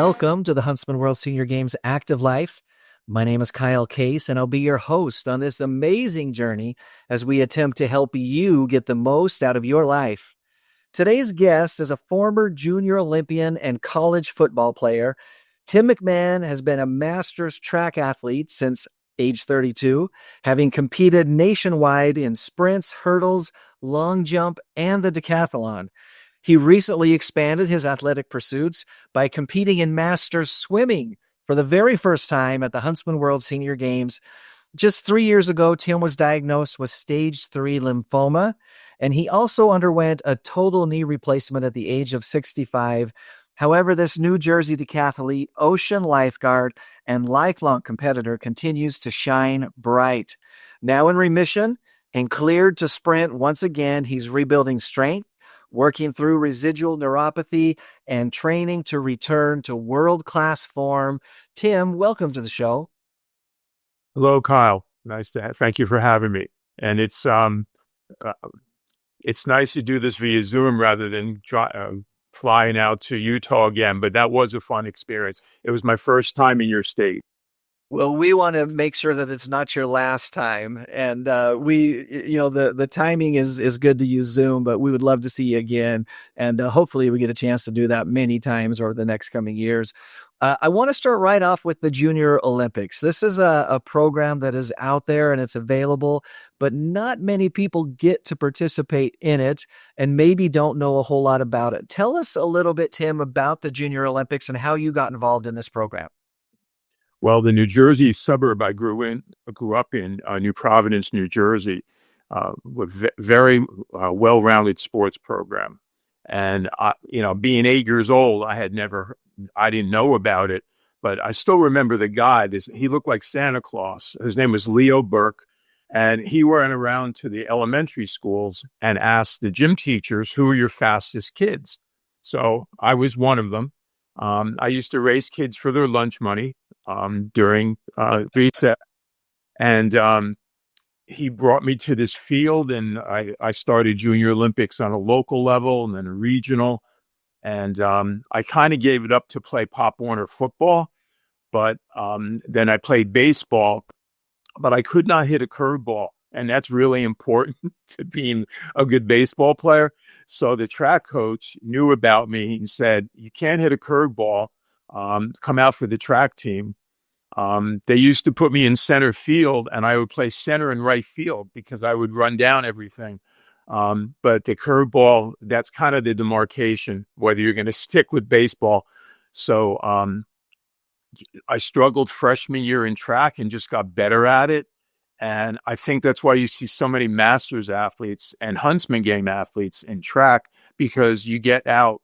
Welcome to the Huntsman World Senior Games Active Life. My name is Kyle Case, and I'll be your host on this amazing journey as we attempt to help you get the most out of your life. Today's guest is a former Junior Olympian and college football player. Tim McMahon has been a master's track athlete since age 32, having competed nationwide in sprints, hurdles, long jump, and the decathlon. He recently expanded his athletic pursuits by competing in masters swimming for the very first time at the Huntsman World Senior Games. Just 3 years ago, Tim was diagnosed with stage 3 lymphoma, and he also underwent a total knee replacement at the age of 65. However, this New Jersey decathlete, ocean lifeguard, and lifelong competitor continues to shine bright. Now in remission and cleared to sprint once again, he's rebuilding strength, working through residual neuropathy, and training to return to world-class form. Tim, welcome to the show. Hello, Kyle. Thank you for having me. And it's nice to do this via Zoom rather than flying out to Utah again. But that was a fun experience. It was my first time in your state. Well, we want to make sure that it's not your last time. And the timing is good to use Zoom, but we would love to see you again. And hopefully we get a chance to do that many times over the next coming years. I want to start right off with the Junior Olympics. This is a program that is out there and it's available, but not many people get to participate in it and maybe don't know a whole lot about it. Tell us a little bit, Tim, about the Junior Olympics and how you got involved in this program. Well, the New Jersey suburb I grew up in, New Providence, New Jersey, with very well-rounded sports program. And being 8 years old, I didn't know about it, but I still remember the guy. He looked like Santa Claus. His name was Leo Burke, and he went around to the elementary schools and asked the gym teachers, "Who are your fastest kids?" So I was one of them. I used to race kids for their lunch money during recess, and he brought me to this field, and I started Junior Olympics on a local level and then a regional, and I kind of gave it up to play Pop Warner football, but then I played baseball, but I could not hit a curveball, and that's really important to being a good baseball player. So the track coach knew about me and said, "You can't hit a curveball. Come out for the track team." They used to put me in center field, and I would play center and right field because I would run down everything. But the curveball, that's kind of the demarcation, whether you're going to stick with baseball. So I struggled freshman year in track and just got better at it. And I think that's why you see so many masters athletes and Huntsman game athletes in track, because you get out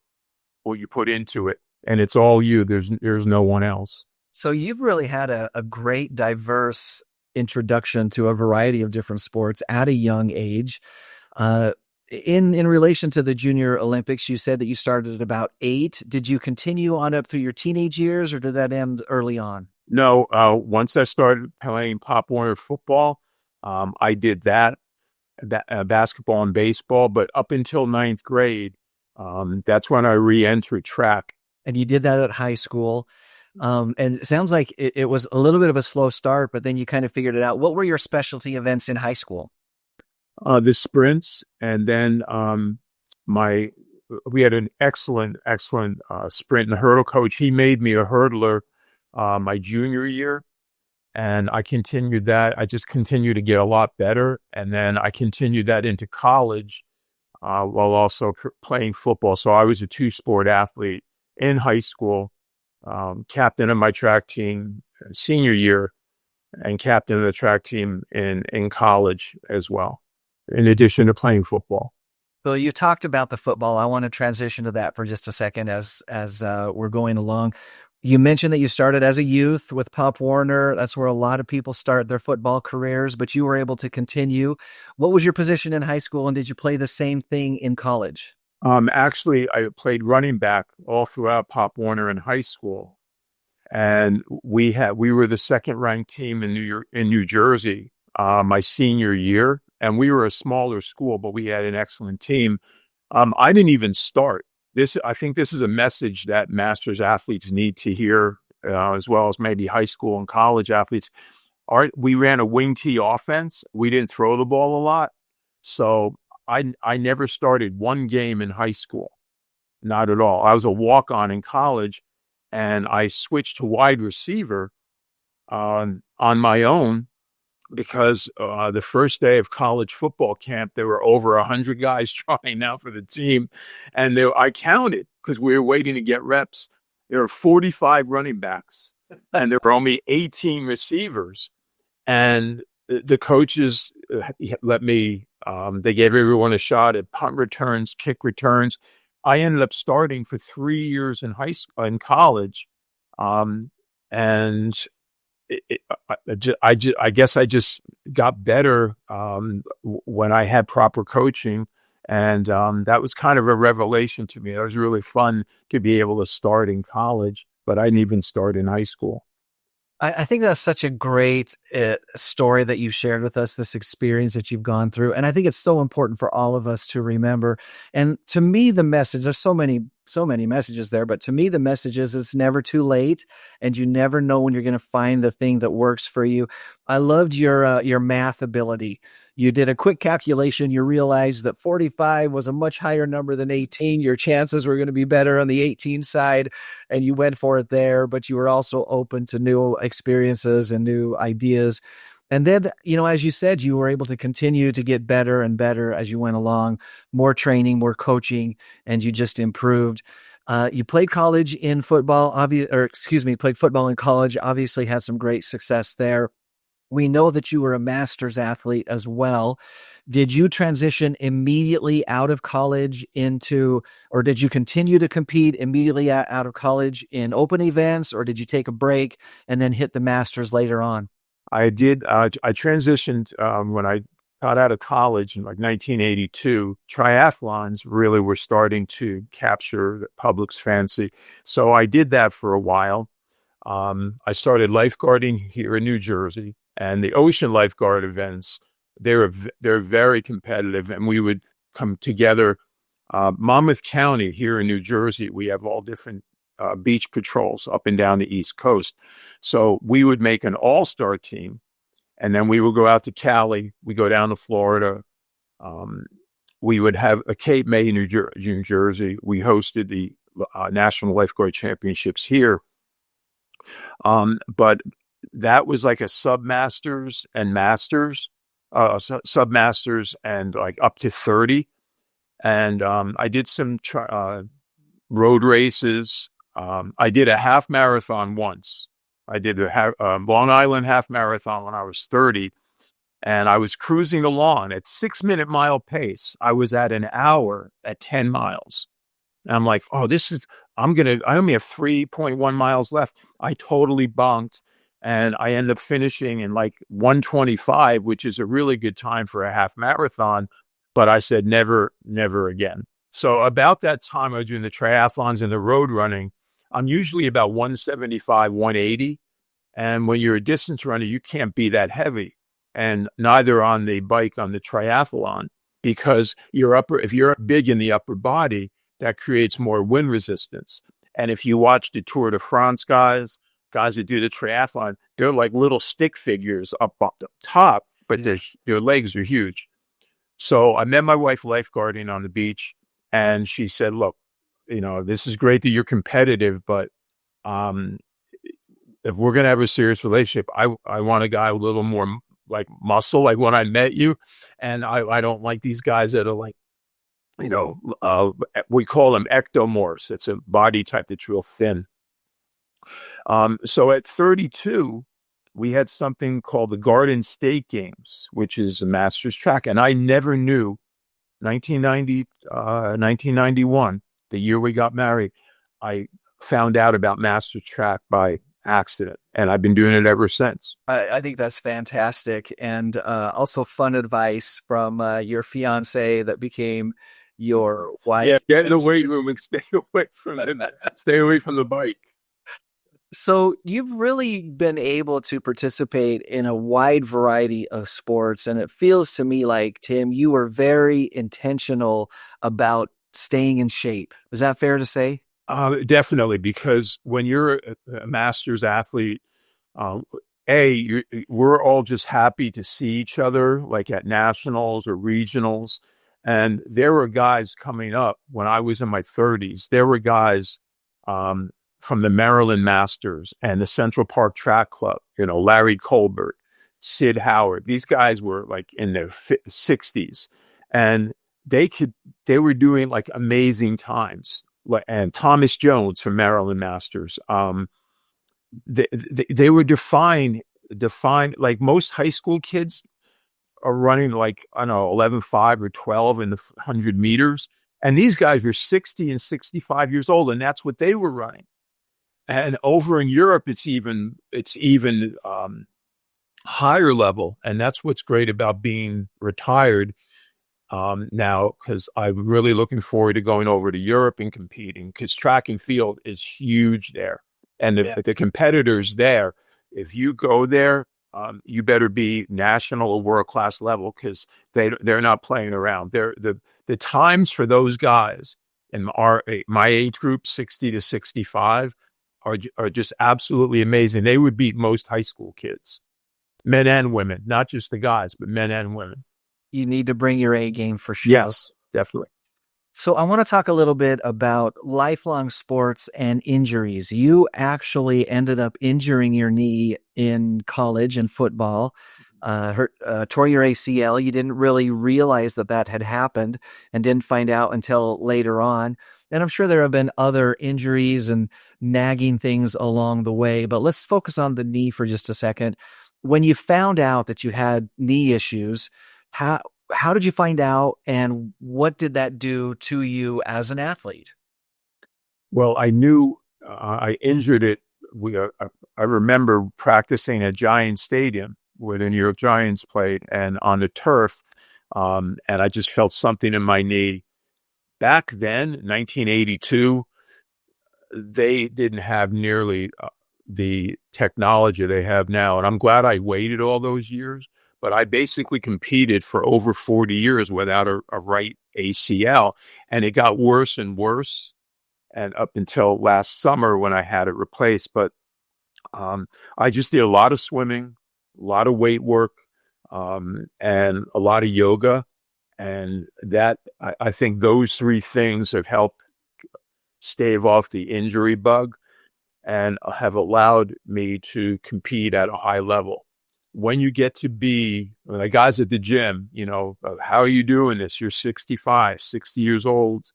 what you put into it, and it's all you. There's no one else. So you've really had a great, diverse introduction to a variety of different sports at a young age. In relation to the Junior Olympics, you said that you started at about 8. Did you continue on up through your teenage years, or did that end early on? No, once I started playing Pop Warner football, I did that, basketball and baseball, but up until 9th grade, that's when I re-entered track. And you did that at high school. And it sounds like it was a little bit of a slow start, but then you kind of figured it out. What were your specialty events in high school? The sprints, and then we had an excellent sprint and hurdle coach. He made me a hurdler my junior year, and I continued that. I just continued to get a lot better, and then I continued that into college while also playing football. So I was a 2-sport athlete in high school, captain of my track team senior year, and captain of the track team in college as well, in addition to playing football. So you talked about the football. I want to transition to that for just a second as we're going along. You mentioned that you started as a youth with Pop Warner. That's where a lot of people start their football careers, but you were able to continue. What was your position in high school, and did you play the same thing in college? Actually, I played running back all throughout Pop Warner in high school, and we were the second-ranked team in New Jersey my senior year, and we were a smaller school, but we had an excellent team. I didn't even start. I think this is a message that masters athletes need to hear, as well as maybe high school and college athletes. We ran a wing T offense. We didn't throw the ball a lot. So I never started one game in high school. Not at all. I was a walk-on in college, and I switched to wide receiver on my own because the first day of college football camp, there were over 100 guys trying out for the team. And I counted because we were waiting to get reps. There were 45 running backs, and there were only 18 receivers. And the coaches let me, they gave everyone a shot at punt returns, kick returns. I ended up starting for 3 years in in college. And I guess I just got better when I had proper coaching, and that was kind of a revelation to me. It was really fun to be able to start in college, but I didn't even start in high school. I think that's such a great story that you shared with us, this experience that you've gone through. And I think it's so important for all of us to remember. And to me, the message, there's so many messages there, but to me, the message is it's never too late, and you never know when you're going to find the thing that works for you. I loved your math ability. You did a quick calculation. You realized that 45 was a much higher number than 18. Your chances were going to be better on the 18 side, and you went for it there, but you were also open to new experiences and new ideas. And then, as you said, you were able to continue to get better and better as you went along, more training, more coaching, and you just improved. You played college in football, played football in college, obviously had some great success there. We know that you were a master's athlete as well. Did you transition immediately out of college or did you continue to compete immediately out of college in open events, or did you take a break and then hit the masters later on? I did. I transitioned when I got out of college in like 1982. Triathlons really were starting to capture the public's fancy. So I did that for a while. I started lifeguarding here in New Jersey, and the ocean lifeguard events, they're very competitive, and we would come together. Monmouth County here in New Jersey, we have all different beach patrols up and down the East Coast. So we would make an all-star team, and then we would go out to Cali. We go down to Florida. We would have a Cape May, New Jersey. We hosted the National Lifeguard Championships here. But that was like a submasters and masters, submasters and like up to 30. And I did some road races. I did a half marathon once. I did a Long Island half marathon when I was 30, and I was cruising along at 6-minute mile pace. I was at an hour at 10 miles. And I'm like, oh, I only have 3.1 miles left. I totally bonked, and I ended up finishing in like 1:25, which is a really good time for a half marathon. But I said, never, never again. So about that time, I was doing the triathlons and the road running. I'm usually about 175, 180. And when you're a distance runner, you can't be that heavy. And neither on the bike on the triathlon, because if you're big in the upper body, that creates more wind resistance. And if you watch the Tour de France guys that do the triathlon, they're like little stick figures up top, but their legs are huge. So I met my wife lifeguarding on the beach, and she said, look, this is great that you're competitive, but if we're going to have a serious relationship, I want a guy with a little more like muscle, like when I met you. And I don't like these guys that are like, we call them ectomorphs. It's a body type that's real thin. So at 32, we had something called the Garden State Games, which is a master's track. And I never knew 1991, the year we got married, I found out about master's track by accident, and I've been doing it ever since. I think that's fantastic. And also fun advice from your fiance that became your wife. Yeah, get in the weight room and stay away from the bike. So you've really been able to participate in a wide variety of sports. And it feels to me like, Tim, you were very intentional about staying in shape. Is that fair to say? Definitely, because when you're a master's athlete, um, we're all just happy to see each other, like at nationals or regionals. And there were guys coming up when I was in my 30s. There were guys um, from the Maryland Masters and the Central Park Track Club, Larry Colbert, Sid Howard. These guys were like in their 60s, and they could they were doing like amazing times. And Thomas Jones from Maryland Masters. They were defined like most high school kids are running like, I don't know, 11.5 or 12 in the 100 meters. And these guys were 60 and 65 years old, and that's what they were running. And over in Europe, it's even higher level. And that's what's great about being retired now, because I'm really looking forward to going over to Europe and competing, because track and field is huge there. And the competitors there, if you go there, you better be national or world-class level, because they're not playing around. The times for those guys in my age group, 60 to 65, are just absolutely amazing. They would beat most high school kids, men and women, not just the guys, but men and women. You need to bring your A game for sure. Yes, definitely. So I want to talk a little bit about lifelong sports and injuries. You actually ended up injuring your knee in college in football, tore your ACL. You didn't really realize that had happened and didn't find out until later on. And I'm sure there have been other injuries and nagging things along the way, but let's focus on the knee for just a second. When you found out that you had knee issues, how did you find out, and what did that do to you as an athlete? Well, I knew I injured it. I remember practicing at Giants Stadium where the New York Giants played, and on the turf, and I just felt something in my knee. Back then, 1982, they didn't have nearly the technology they have now, and I'm glad I waited all those years. But I basically competed for over 40 years without a right ACL, and it got worse and worse, and up until last summer when I had it replaced. But I just did a lot of swimming, a lot of weight work, and a lot of yoga, and I think those three things have helped stave off the injury bug and have allowed me to compete at a high level. When you get to be the guys at the gym, how are you doing this? You're 65, 60 years old.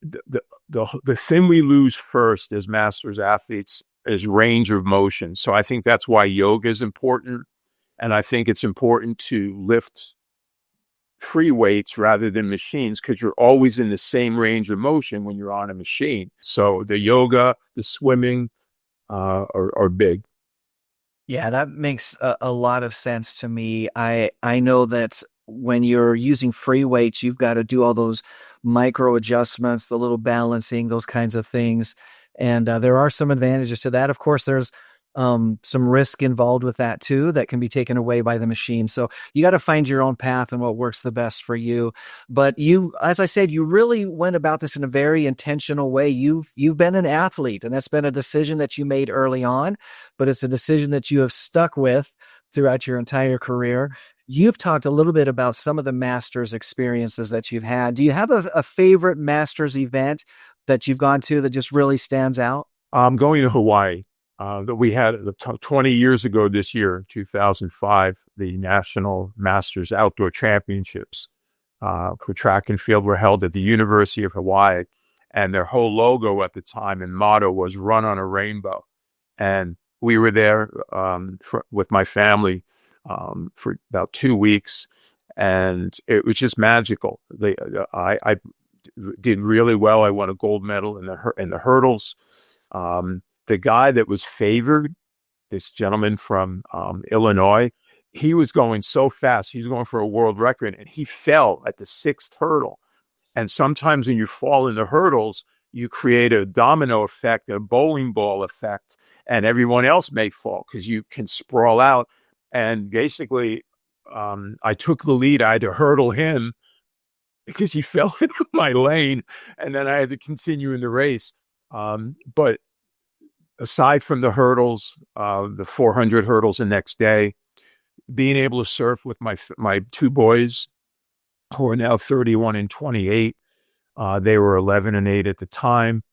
The thing we lose first as masters athletes is range of motion. So I think that's why yoga is important. And I think it's important to lift free weights rather than machines, because you're always in the same range of motion when you're on a machine. So the yoga, the swimming are big. Yeah, that makes a lot of sense to me. I know that when you're using free weights, you've got to do all those micro adjustments, the little balancing, those kinds of things. And there are some advantages to that. Of course, there's some risk involved with that too, that can be taken away by the machine. So you got to find your own path and what works the best for you. But you, as I said, you really went about this in a very intentional way. You've been an athlete, and that's been a decision that you made early on, but it's a decision that you have stuck with throughout your entire career. You've talked a little bit about some of the Masters experiences that you've had. Do you have a favorite Masters event that you've gone to that just really stands out? I'm going to Hawaii. That we had 20 years ago this year, 2005, the National Masters Outdoor Championships for track and field were held at the University of Hawaii. And their whole logo at the time and motto was "Run on a Rainbow." And we were there with my family for about 2 weeks, and it was just magical. I did really well. I won a gold medal in the hurdles. The guy that was favored, this gentleman from Illinois, he was going so fast. He was going for a world record, and he fell at the sixth hurdle. And sometimes when you fall in the hurdles, you create a domino effect, a bowling ball effect, and everyone else may fall because you can sprawl out. And basically, I took the lead. I had to hurdle him, because he fell into my lane, and then I had to continue in the race. But aside from the hurdles, the 400 hurdles the next day, being able to surf with my two boys who are now 31 and 28, they were 11 and 8 at the time.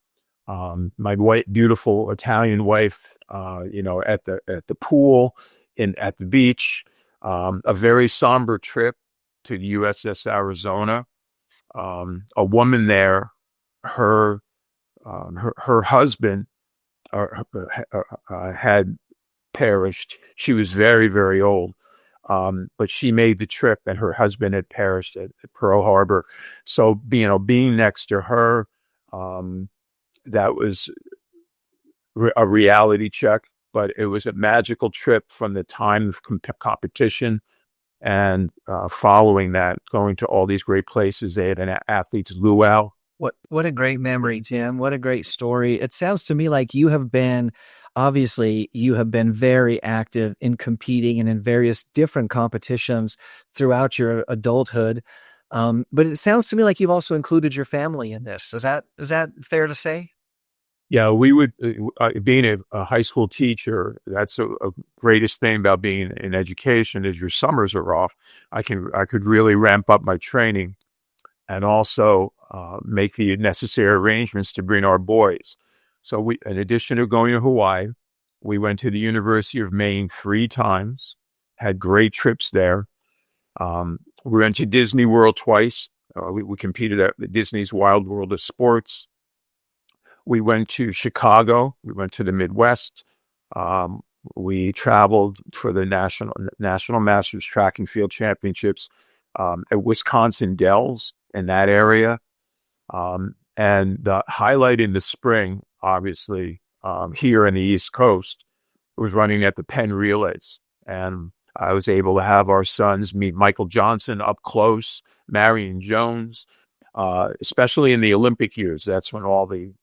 My beautiful Italian wife, at the pool at the beach, a very somber trip to the USS Arizona. A woman there, her husband had perished. She was very, very old. But she made the trip, and her husband had perished at Pearl Harbor. So, being next to her, that was a reality check, but it was a magical trip from the time of competition and following that, going to all these great places. They had an athlete's luau. What a great memory, Tim. What a great story. It sounds to me like you have been very active in competing and in various different competitions throughout your adulthood. But it sounds to me like you've also included your family in this. Is that fair to say? Yeah, we would, being a high school teacher, that's a greatest thing about being in education is your summers are off. I could really ramp up my training and also make the necessary arrangements to bring our boys. So in addition to going to Hawaii, we went to the University of Maine 3 times, had great trips there. We went to Disney World twice. We competed at Disney's Wild World of Sports. We went to Chicago. We went to the Midwest. We traveled for the National Masters Track and Field Championships at Wisconsin Dells in that area. And the highlight in the spring, obviously, here in the East Coast, was running at the Penn Relays. And I was able to have our sons meet Michael Johnson up close, Marion Jones, especially in the Olympic years. That's when all the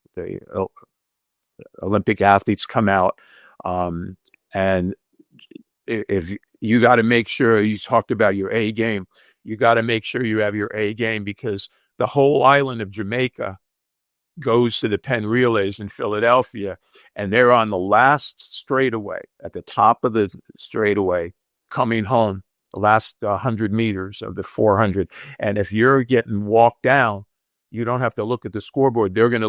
Olympic athletes come out. And if you got to make sure, you talked about your A game, you got to make sure you have your A game, because the whole island of Jamaica goes to the Penn Relays in Philadelphia, and they're on the last straightaway, at the top of the straightaway, coming home, the last 100 meters of the 400. And if you're getting walked down, you don't have to look at the scoreboard. They're going to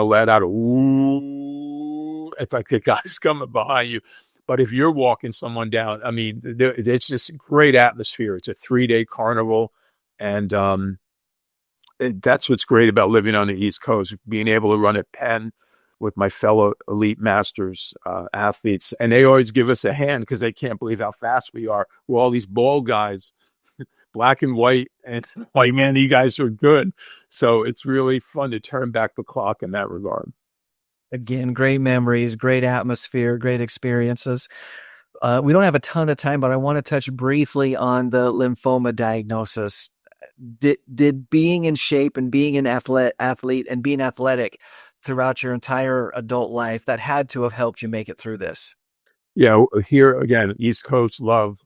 let out a woo. It's like the guy's coming behind you. But if you're walking someone down, I mean, it's just a great atmosphere. It's a 3-day carnival. And that's what's great about living on the East Coast, being able to run at Penn with my fellow elite masters athletes. And they always give us a hand because they can't believe how fast we are. We're all these bald guys, black and white, and like, man, you guys are good. So it's really fun to turn back the clock in that regard. Again, great memories, great atmosphere, great experiences. We don't have a ton of time, but I want to touch briefly on the lymphoma diagnosis. Did being in shape and being an athlete and being athletic throughout your entire adult life, that had to have helped you make it through this? Yeah, here again, East Coast love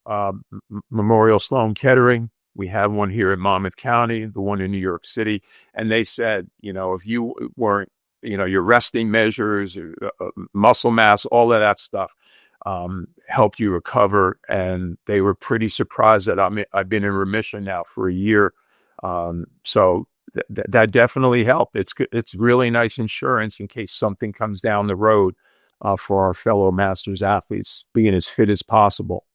Memorial Sloan Kettering. We have one here in Monmouth County, the one in New York City. And they said, if you weren't, your resting measures, muscle mass, all of that stuff helped you recover. And they were pretty surprised that I've been in remission now for a year. So that definitely helped. It's really nice insurance in case something comes down the road for our fellow masters athletes, being as fit as possible.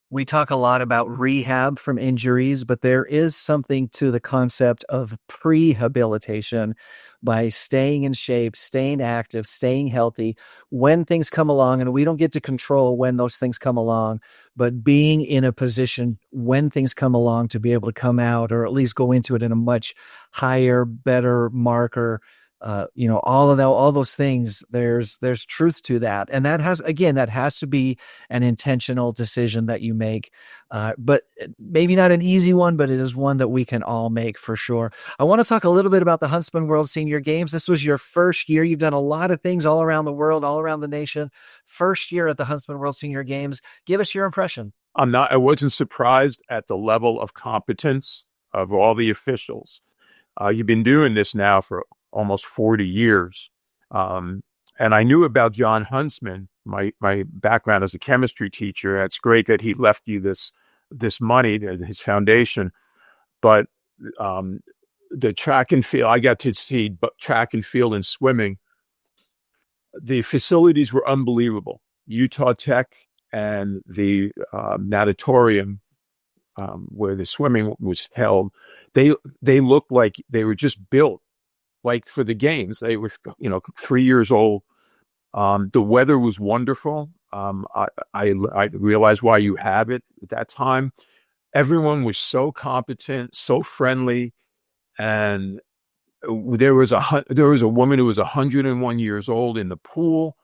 We talk a lot about rehab from injuries, but there is something to the concept of prehabilitation by staying in shape, staying active, staying healthy when things come along. And we don't get to control when those things come along, but being in a position when things come along to be able to come out, or at least go into it in a much higher, better marker. All those things, there's truth to that. And that has to be an intentional decision that you make. But maybe not an easy one, but it is one that we can all make for sure. I want to talk a little bit about the Huntsman World Senior Games. This was your first year. You've done a lot of things all around the world, all around the nation. First year at the Huntsman World Senior Games. Give us your impression. I wasn't surprised at the level of competence of all the officials. You've been doing this now for almost 40 years. And I knew about John Huntsman, my background as a chemistry teacher. It's great that he left you this money, his foundation. But the track and field, I got to see track and field and swimming. The facilities were unbelievable. Utah Tech and the natatorium, where the swimming was held, they looked like they were just built like for the games. They were 3 years old. The weather was wonderful. I realized why you have it at that time. Everyone was so competent, so friendly, and there was a woman who was 101 years old in the pool.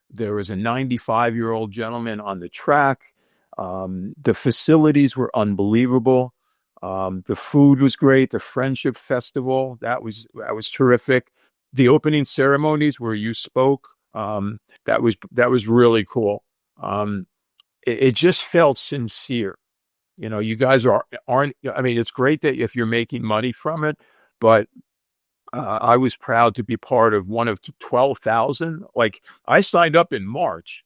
There was a 95-year-old gentleman on the track. The facilities were unbelievable. The food was great. The Friendship Festival, that was terrific. The opening ceremonies where you spoke, that was really cool. It just felt sincere. You guys aren't. I mean, it's great that if you're making money from it, but I was proud to be part of one of 12,000. Like, I signed up in March,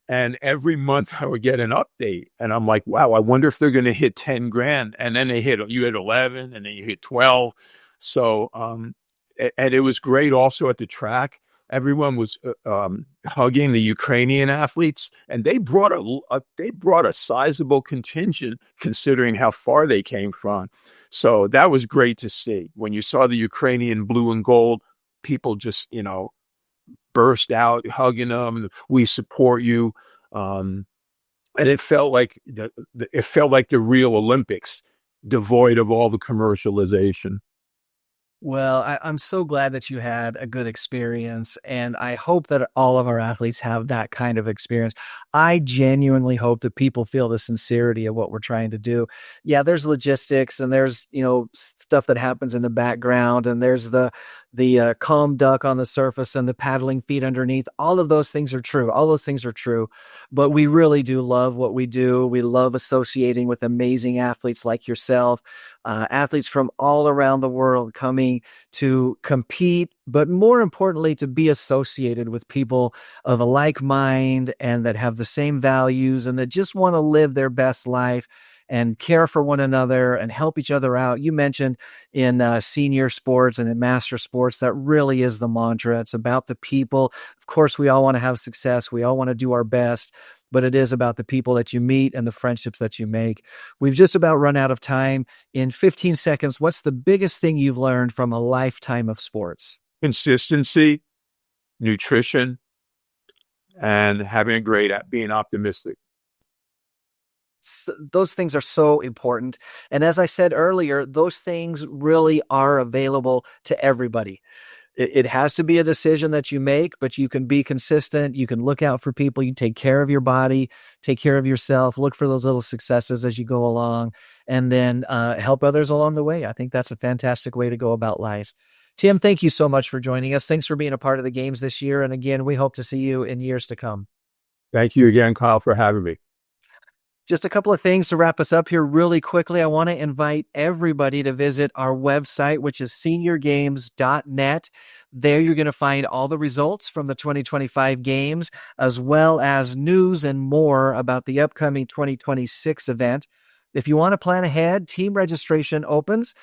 and every month I would get an update, and I'm like, wow, I wonder if they're going to hit 10 grand. And then you hit 11, and then you hit 12. So, and it was great also at the track. Everyone was hugging the Ukrainian athletes, and they brought a sizable contingent considering how far they came from. So that was great to see. When you saw the Ukrainian blue and gold, people just burst out hugging them. We support you, and it felt like the real Olympics, devoid of all the commercialization. Well, I'm so glad that you had a good experience, and I hope that all of our athletes have that kind of experience. I genuinely hope that people feel the sincerity of what we're trying to do. Yeah, there's logistics, and there's stuff that happens in the background, and there's the calm duck on the surface and the paddling feet underneath. All of those things are true. All those things are true, but we really do love what we do. We love associating with amazing athletes like yourself. Athletes from all around the world coming to compete, but more importantly, to be associated with people of a like mind and that have the same values and that just want to live their best life and care for one another and help each other out. You mentioned in senior sports and in master sports, that really is the mantra. It's about the people. Of course, we all want to have success. We all want to do our best, but it is about the people that you meet and the friendships that you make. We've just about run out of time. In 15 seconds, what's the biggest thing you've learned from a lifetime of sports? Consistency, nutrition, and being optimistic. Those things are so important. And as I said earlier, those things really are available to everybody. It has to be a decision that you make, but you can be consistent. You can look out for people. You take care of your body, take care of yourself, look for those little successes as you go along, and then help others along the way. I think that's a fantastic way to go about life. Tim, thank you so much for joining us. Thanks for being a part of the games this year. And again, we hope to see you in years to come. Thank you again, Kyle, for having me. Just a couple of things to wrap us up here really quickly. I want to invite everybody to visit our website, which is seniorgames.net. There you're going to find all the results from the 2025 games, as well as news and more about the upcoming 2026 event. If you want to plan ahead, team registration opens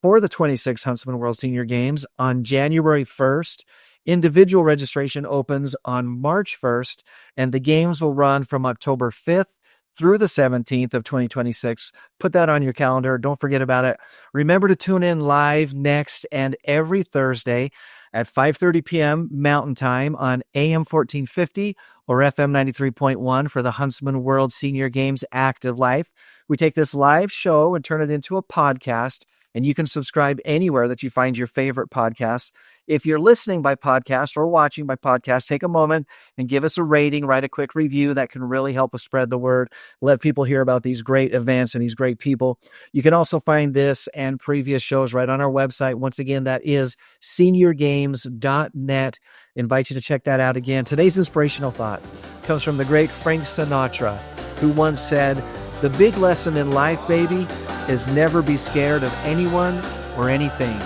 for the 26 Huntsman World Senior Games on January 1st. Individual registration opens on March 1st, and the games will run from October 5th through the 17th of 2026. Put that on your calendar. Don't forget about it. Remember to tune in live next and every Thursday at 5:30 p.m. Mountain Time on AM 1450 or FM 93.1 for the Huntsman World Senior Games Active Life. We take this live show and turn it into a podcast, and you can subscribe anywhere that you find your favorite podcasts. If you're listening by podcast or watching by podcast, take a moment and give us a rating, write a quick review. That can really help us spread the word, let people hear about these great events and these great people. You can also find this and previous shows right on our website. Once again, that is seniorgames.net. Invite you to check that out again. Today's inspirational thought comes from the great Frank Sinatra, who once said, The big lesson in life, baby, is never be scared of anyone or anything.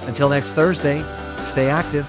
Until next Thursday, stay active.